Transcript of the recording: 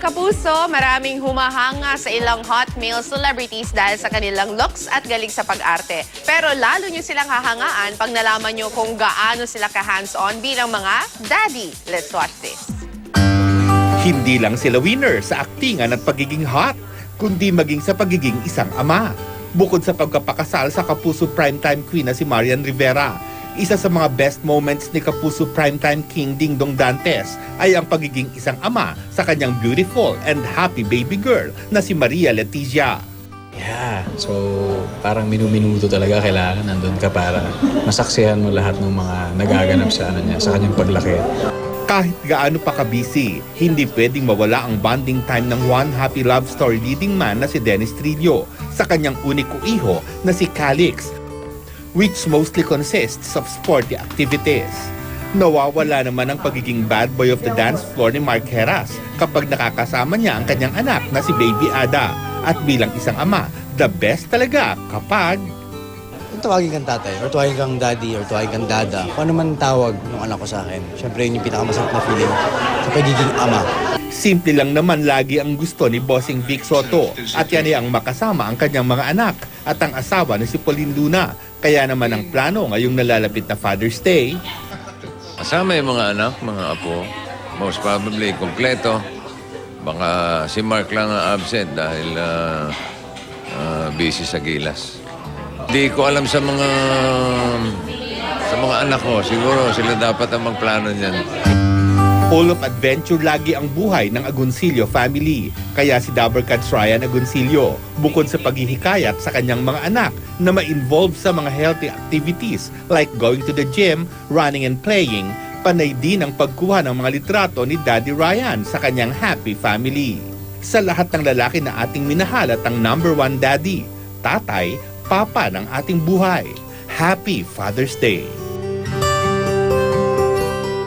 Kapuso, maraming humahanga sa ilang hot male celebrities dahil sa kanilang looks at galing sa pag-arte. Pero lalo nyo silang hahangaan pag nalaman nyo kung gaano sila ka-hands-on bilang mga daddy. Let's watch this. Hindi lang sila winner sa aktingan at pagiging hot, kundi maging sa pagiging isang ama. Bukod sa pagkapakasal sa Kapuso Primetime Queen na si Marian Rivera, isa sa mga best moments ni Kapuso Primetime King Dingdong Dantes ay ang pagiging isang ama sa kanyang beautiful and happy baby girl na si Maria Letizia. Yeah, so parang minuminuto talaga kailangan nandun ka para masaksihan mo lahat ng mga nagaganap sa sa kanyang paglaki. Kahit gaano pa ka-busy, hindi pwedeng mawala ang bonding time ng one happy love story leading man na si Dennis Trillo sa kanyang uniko iho na si Calix, which mostly consists of sporty activities. Nawawala naman ang pagiging bad boy of the dance floor ni Mark Heras kapag nakakasama niya ang kanyang anak na si Baby Ada. At bilang isang ama, the best talaga kapag Kung tawagin kang tatay, or tawagin kang daddy, or tawagin kang dada, kung ano man tawag ng anak ko sa akin, syempre yun yung pinakamasarap na feeling sa pagiging ama. simple lang naman lagi ang gusto ni Bossing Vic Soto at yan ay ang makasama ang kanyang mga anak at ang asawa na si Pauline Luna. Kaya naman ang plano ngayong nalalapit na Father's Day, Kasama yung mga anak, mga apo, most probably kompleto. Baka si Mark lang ang absent dahil busy sa Gilas. Di ko alam sa mga anak ko. Siguro sila dapat ang magplano niyan. full of adventure lagi ang buhay ng Agoncillo family. Kaya si Dabarkads Ryan Agoncillo, bukod sa paghihikayat sa kanyang mga anak na ma-involve sa mga healthy activities like going to the gym, running and playing, panay din ang pagkuha ng mga litrato ni Daddy Ryan sa kanyang happy family. Sa lahat ng lalaki na ating minahal at ang number one daddy, tatay, papa ng ating buhay. Happy Father's Day!